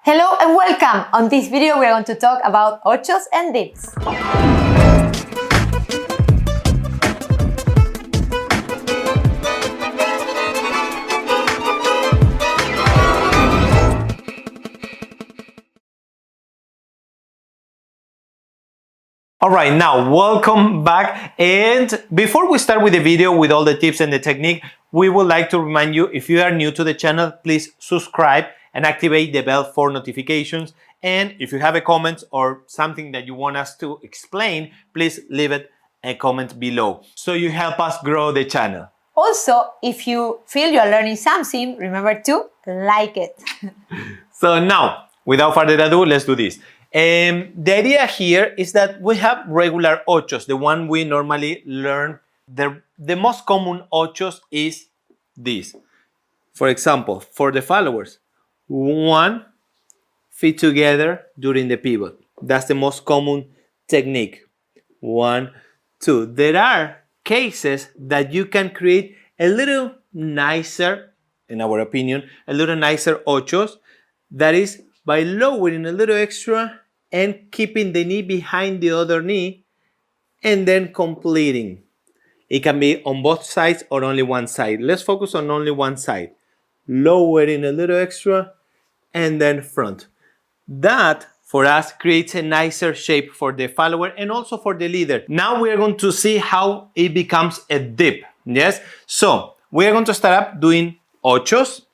Hello and welcome! On this video we are going to talk about ochos and dips. Alright, now welcome back, and before we start with the video with all the tips and the technique, we would like to remind you, if you are new to the channel, please subscribe and activate the bell for notifications. And if you have a comment or something that you want us to explain, please leave it a comment below so you help us grow the channel. Also, if you feel you are learning something, remember to like it. So now, without further ado, let's do this. The idea here is that we have regular ochos, the one we normally learn. The most common ochos is this. For example, for the followers, 1 feet together during the pivot. That's the most common technique. 1, 2. There are cases that you can create a little nicer, in our opinion, a little nicer ochos. That is by lowering a little extra and keeping the knee behind the other knee and then completing. It can be on both sides or only one side. Let's focus on only one side. Lowering a little extra and then front. That for us creates a nicer shape for the follower and also for the leader. Now we are going to see how it becomes a dip. Yes, so we are going to start up doing ochos,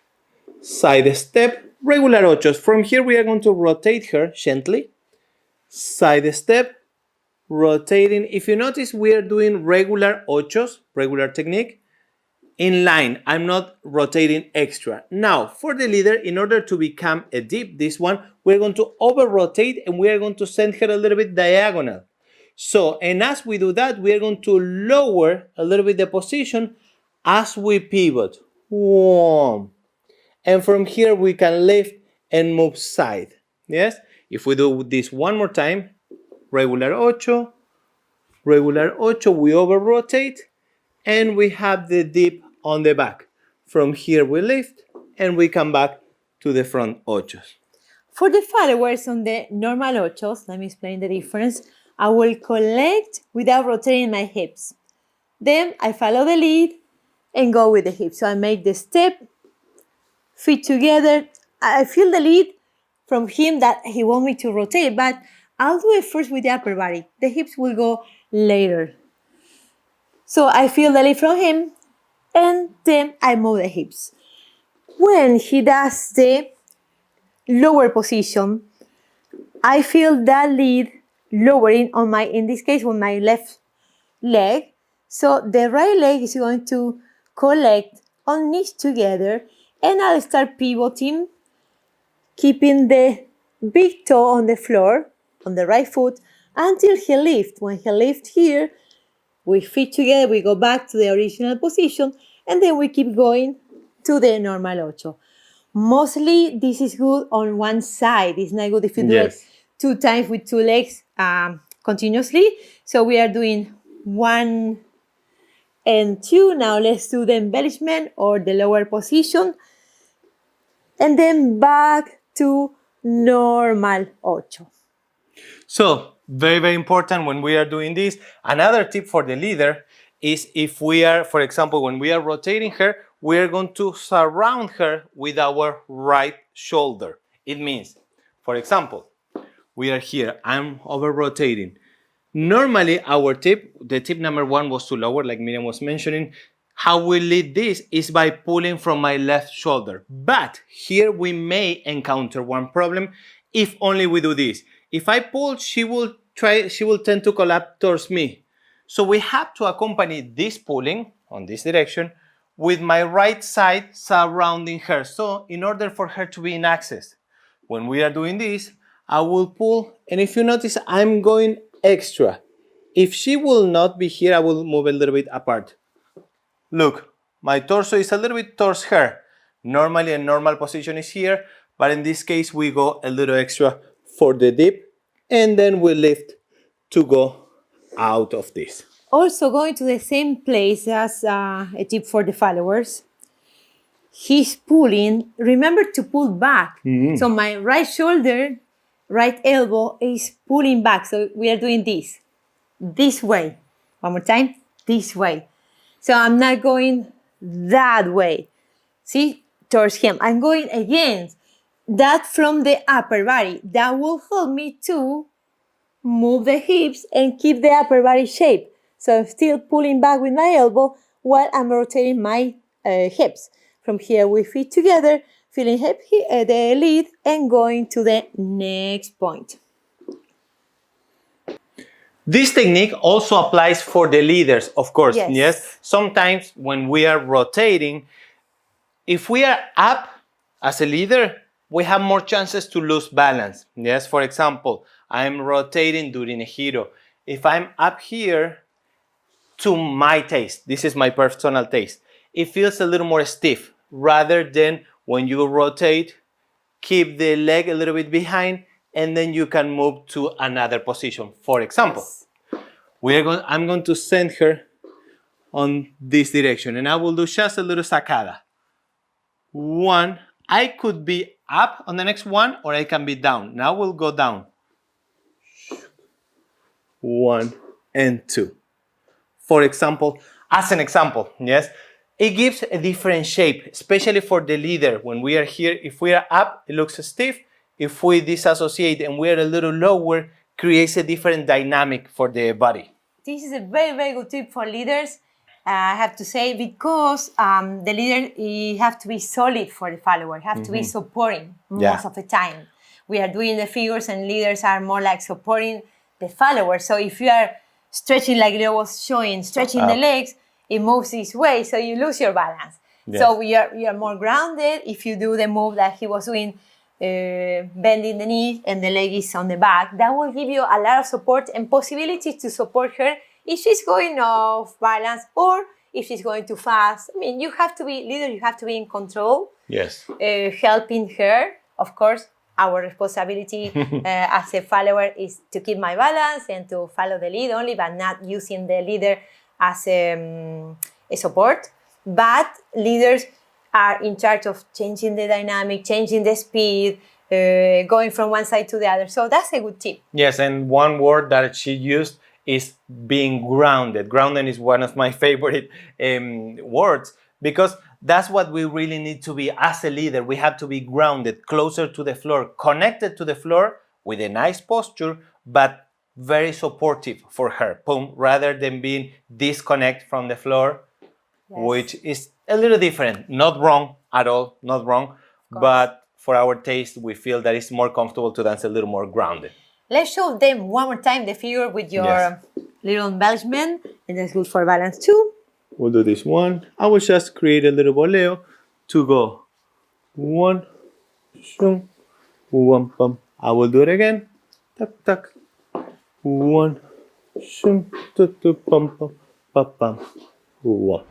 side step, regular ochos. From here we are going to rotate her gently, side step, rotating. If you notice, we are doing regular ochos, regular technique, in line. I'm not rotating extra. Now, for the leader, in order to become a dip, this one, we're going to over rotate and we are going to send her a little bit diagonal. So, and as we do that, we are going to lower a little bit the position as we pivot. 1. And from here, we can lift and move side. Yes? If we do this one more time, regular ocho, we over rotate, and we have the dip on the back. From here we lift and we come back to the front ochos. For the followers on the normal ochos, let me explain the difference. I will collect without rotating my hips. Then I follow the lead and go with the hips. So I make the step, feet together. I feel the lead from him that he wants me to rotate, but I'll do it first with the upper body. The hips will go later. So I feel the lead from him, and then I move the hips. When he does the lower position, I feel that lead lowering on my, in this case, on my left leg. So the right leg is going to collect on knees together, and I'll start pivoting, keeping the big toe on the floor, on the right foot, until he lifts. When he lifts here, we feet together, we go back to the original position, and then we keep going to the normal ocho. Mostly, this is good on one side. It's not good if you do it 2 times with 2 legs continuously. So we are doing 1 and 2. Now let's do the embellishment or the lower position. And then back to normal ocho. So, very, very important when we are doing this. Another tip for the leader is if we are, for example, when we are rotating her, we are going to surround her with our right shoulder. It means, for example, we are here, I'm over rotating. Normally, our tip, the tip number 1 was to lower, like Miriam was mentioning. How we lead this is by pulling from my left shoulder. But here we may encounter one problem if only we do this. If I pull, she will tend to collapse towards me. So we have to accompany this pulling on this direction with my right side surrounding her. So in order for her to be in access, when we are doing this, I will pull, and if you notice, I'm going extra. If she will not be here, I will move a little bit apart. Look, my torso is a little bit towards her. Normally a normal position is here, but in this case we go a little extra for the dip, and then we lift to go out of this. Also going to the same place as a tip for the followers. he's pulling. Remember to pull back. So my right shoulder, right elbow is pulling back. So we are doing this way. One more time, this way. So I'm not going that way. See, towards him. I'm going against that from the upper body. That will help me to move the hips and keep the upper body shape. So I'm still pulling back with my elbow while I'm rotating my hips. From here, we feet together, feeling the lead and going to the next point. This technique also applies for the leaders, of course. Yes. Sometimes when we are rotating, if we are up as a leader, we have more chances to lose balance. Yes, for example, I'm rotating during a hero. If I'm up here, to my taste, this is my personal taste, it feels a little more stiff rather than when you rotate, keep the leg a little bit behind, and then you can move to another position. For example, I'm going to send her on this direction, and I will do just a little sacada. One, I could be up on the next one, or I can be down. Now we'll go down. 1 and 2. For example, as an example, yes, it gives a different shape, especially for the leader. When we are here, if we are up, it looks stiff. If we disassociate and we are a little lower, creates a different dynamic for the body. This is a very, very good tip for leaders, I have to say, because the leader you have to be solid for the follower, have to be supporting most of the time. We are doing the figures and leaders are more like supporting the follower. So if you are stretching like Leo was showing, stretching the legs, it moves this way, so you lose your balance. Yes. So you are more grounded if you do the move that he was doing, bending the knee and the leg is on the back. That will give you a lot of support and possibilities to support her if she's going off balance or if she's going too fast. I mean, you have to be leader, you have to be in control. Yes. Helping her, of course. Our responsibility as a follower is to keep my balance and to follow the lead only, but not using the leader as a support. But leaders are in charge of changing the dynamic, changing the speed, going from one side to the other. So that's a good tip. Yes, and one word that she used is being grounded. Grounded is one of my favorite words, because that's what we really need to be as a leader. We have to be grounded, closer to the floor, connected to the floor with a nice posture, but very supportive for her, rather than being disconnected from the floor, which is a little different. Not wrong at all, not wrong, but for our taste, we feel that it's more comfortable to dance a little more grounded. Let's show them one more time the figure with your little embellishment, and that's good for balance too. We'll do this one. I will just create a little voleo to go 1, shum, 1, pum. I will do it again. Tak, tak. 1, shum, tu, tu, pum, pum, pum, pum. 1.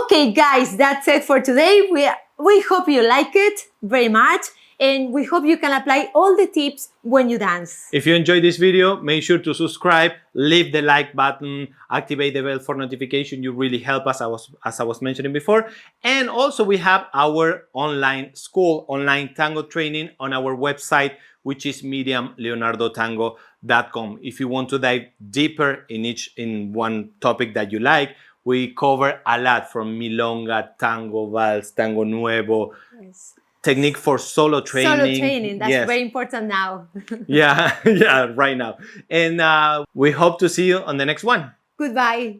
Okay, guys, that's it for today. We hope you like it very much. And we hope you can apply all the tips when you dance. If you enjoyed this video, make sure to subscribe, leave the like button, activate the bell for notification. You really help us, as I was mentioning before. And also we have our online school, online tango training on our website, which is miriamleonardotango.com. If you want to dive deeper in one topic that you like, we cover a lot from milonga, tango, vals, tango nuevo. Yes. Technique for solo training. Solo training, that's very important now. yeah, right now. And we hope to see you on the next one. Goodbye.